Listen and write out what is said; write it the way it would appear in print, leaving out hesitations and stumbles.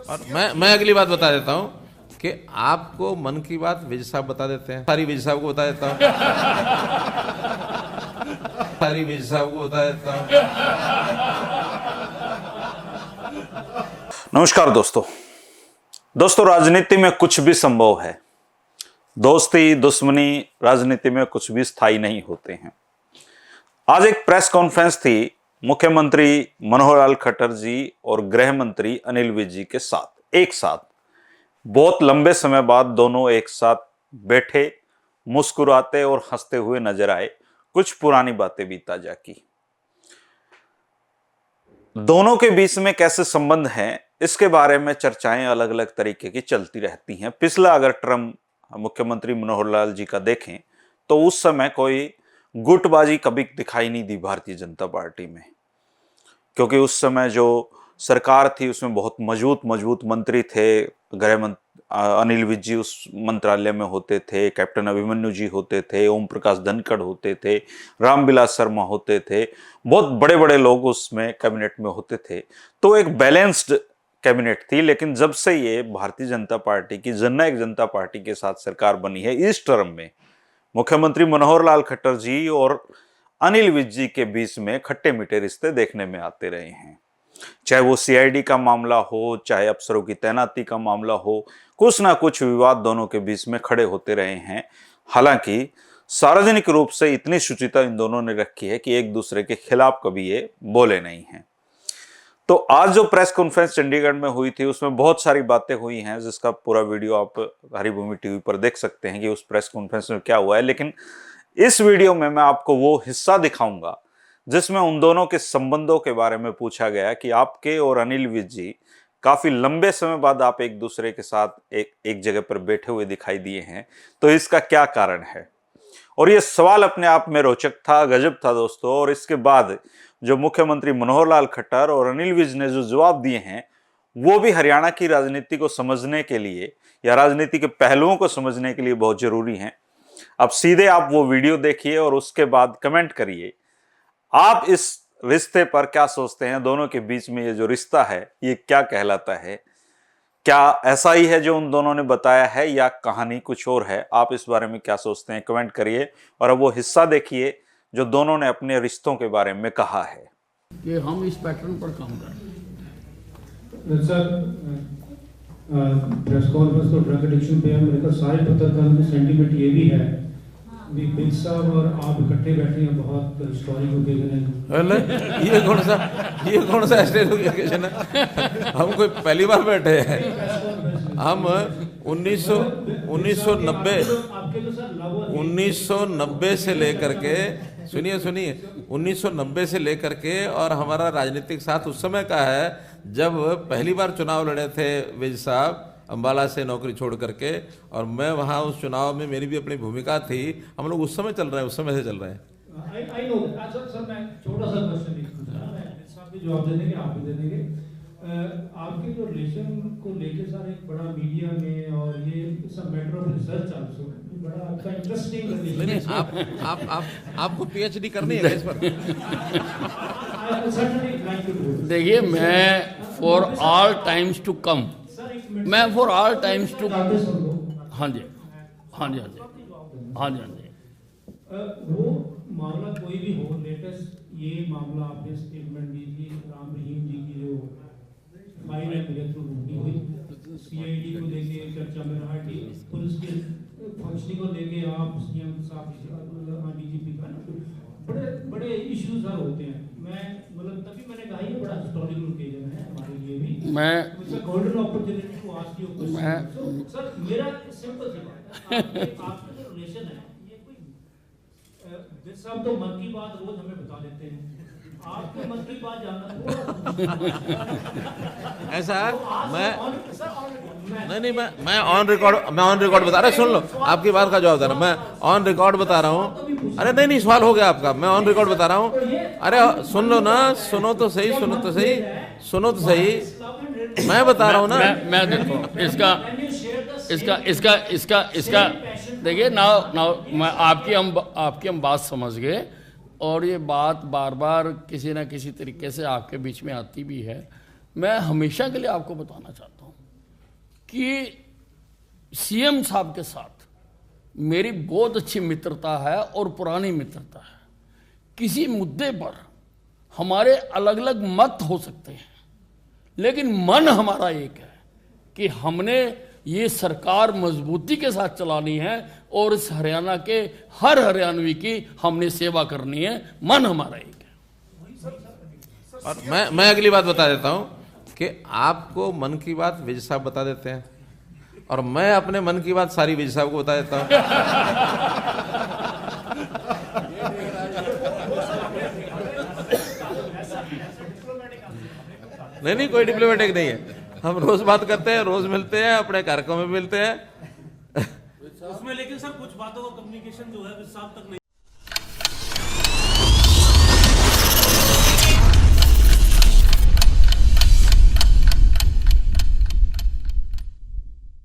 और मैं अगली बात बता देता हूं कि आपको मन की बात विजय साहब बता देते हैं, सारी विजय साहब को बता देता हूं, सारी विजय साहब को बता देता हूं। नमस्कार दोस्तों, राजनीति में कुछ भी संभव है। दोस्ती दुश्मनी राजनीति में कुछ भी स्थायी नहीं होते हैं। आज एक प्रेस कॉन्फ्रेंस थी मुख्यमंत्री मनोहर लाल खट्टर जी और गृह मंत्री अनिल विज जी के साथ, एक साथ बहुत लंबे समय बाद दोनों एक साथ बैठे, मुस्कुराते और हंसते हुए नजर आए। कुछ पुरानी बातें भी ताजा की। दोनों के बीच में कैसे संबंध हैं, इसके बारे में चर्चाएं अलग अलग तरीके की चलती रहती हैं। पिछला अगर टर्म मुख्यमंत्री मनोहर लाल जी का देखें तो उस समय कोई गुटबाजी कभी दिखाई नहीं दी भारतीय जनता पार्टी में, क्योंकि उस समय जो सरकार थी उसमें बहुत मजबूत मंत्री थे। अनिल विज जी उस मंत्रालय में होते थे, कैप्टन अभिमन्यु जी होते थे, ओम प्रकाश धनखड़ होते थे, रामविलास शर्मा होते थे, बहुत बड़े बड़े लोग उसमें कैबिनेट में होते थे। तो एक बैलेंस्ड कैबिनेट थी। लेकिन जब से ये भारतीय जनता पार्टी की जननायक जनता पार्टी के साथ सरकार बनी है, इस टर्म में मुख्यमंत्री मनोहर लाल खट्टर जी और अनिल विज जी के बीच में खट्टे मीठे रिश्ते देखने में आते रहे हैं। चाहे वो सीआईडी का मामला हो, चाहे अफसरों की तैनाती का मामला हो, कुछ ना कुछ विवाद दोनों के बीच में खड़े होते रहे हैं। हालांकि सार्वजनिक रूप से इतनी शुचिता इन दोनों ने रखी है कि एक दूसरे के खिलाफ कभी ये बोले नहीं हैं। तो आज जो प्रेस कॉन्फ्रेंस चंडीगढ़ में हुई थी उसमें बहुत सारी बातें हुई हैं, जिसका पूरा वीडियो आप हरिभूमि टीवी पर देख सकते हैं कि उस प्रेस कॉन्फ्रेंस में क्या हुआ है। लेकिन इस वीडियो में मैं आपको वो हिस्सा दिखाऊंगा जिसमें उन दोनों के संबंधों के बारे में पूछा गया कि आपके और अनिल विज जी काफी लंबे समय बाद आप एक दूसरे के साथ एक जगह पर बैठे हुए दिखाई दिए हैं, तो इसका क्या कारण है। और ये सवाल अपने आप में रोचक था, गजब था दोस्तों। और इसके बाद जो मुख्यमंत्री मनोहर लाल खट्टर और अनिल विज ने जो जवाब दिए हैं वो भी हरियाणा की राजनीति को समझने के लिए या राजनीति के पहलुओं को समझने के लिए बहुत जरूरी हैं। अब सीधे आप वो वीडियो देखिए और उसके बाद कमेंट करिए, आप इस रिश्ते पर क्या सोचते हैं। दोनों के बीच में ये जो रिश्ता है ये क्या कहलाता है, क्या ऐसा ही है जो उन दोनों ने बताया है या कहानी कुछ और है। आप इस बारे में क्या सोचते हैं, कमेंट करिए। और अब वो हिस्सा देखिए जो दोनों ने अपने रिश्तों के बारे में कहा है कि हम इस पैटर्न पर काम कर रहे हैं। सर, प्रेस कॉन्फ्रेंस तो ड्रग एडिक्शन पे है। मेरे को सारे पत्रकारों की सेंटीमेंट ये भी है भी बिग साहब और आप इकट्ठे बैठे हैं, बहुत हिस्टोरिक ओकेजन है। ये कौन सा हिस्टोरिक ओकेजन है? हम कोई पहली बार बैठे हैं। हम 1990 से लेकर के सुनिए 1990 से लेकर के, और हमारा राजनीतिक साथ उस समय का है जब पहली बार चुनाव लड़े थे विज साहब अंबाला से नौकरी छोड़ करके, और मैं वहाँ उस चुनाव में मेरी भी अपनी भूमिका थी। हम लोग उस समय चल रहे हैं, उस समय से चल रहे हैं। आई नो सर, मैं छोटा सा क्वेश्चन नहीं पूछा, मैं साहब भी जवाब दे देंगे, आप भी दे देंगे। आपके जो रिलेशन को लेके सर एक बड़ा मीडिया में और ये सब मैटर ऑफ रिसर्च आल्सो बड़ा आपका इंटरेस्टिंग नहीं, आपको पीएचडी करनी है इस पर। देखिए, मैं for all times to come, मैं फॉर ऑल टाइम्स टू, हाँ जी हाँ जी हाँ जी हाँ जी हाँ जी। वो मामला कोई भी हो, लेटेस्ट ये मामला आपने स्टेटमेंट दी थी राम रहीम जी की जो फाइल है मेरे थ्रू ढूंढी हुई, सीआईडी को लेके चर्चा में रहा कि पुलिस के फंक्शनिंग को लेके आप सीएम साहब डीजीपी का बड़े बड़े इश्यूज सर होते हैं। मैं मतलब तभी मैंने कहा ये बड़ा हिस्टोरिकल ओकेजन है हमारे लिए भी। मैं golden opportunity to ask you question. Sir मेरा सिंपल सी बात है, आपका जो रिलेशन है ये कोई साहब तो मन की बात रोज हमें बता देते हैं, आपके मन की बात जानना ऐसा मैं नहीं, मैं ऑन रिकॉर्ड बता रहा, सुन लो, आपकी बात का जवाब दे रहा हूँ। मैं ऑन रिकॉर्ड बता रहा हूँ। अरे नहीं, सवाल हो गया आपका, मैं ऑन रिकॉर्ड बता रहा हूँ। अरे सुन लो ना, सुनो तो सही। मैं बता रहा हूँ ना। मैं देखो इसका देखिए, नाउ मैं आपकी हम बात समझ गए, और ये बात बार बार किसी ना किसी तरीके से आपके बीच में आती भी है। मैं हमेशा के लिए आपको बताना चाहता हूं कि सीएम साहब के साथ मेरी बहुत अच्छी मित्रता है और पुरानी मित्रता है। किसी मुद्दे पर हमारे अलग अलग मत हो सकते हैं, लेकिन मन हमारा एक है कि हमने ये सरकार मजबूती के साथ चलानी है और इस हरियाणा के हर हरियाणवी की हमने सेवा करनी है। मन हमारा एक है। और मैं अगली बात बता देता हूं कि आपको मन की बात विजय साहब बता देते हैं और मैं अपने मन की बात सारी विजय साहब को बता देता हूं। नहीं, कोई डिप्लोमेटिक नहीं है। हम रोज बात करते हैं, रोज मिलते हैं, अपने कार्यक्रम में मिलते हैं। उसमें लेकिन सर कुछ बातों का कम्युनिकेशन जो है साहब तक नहीं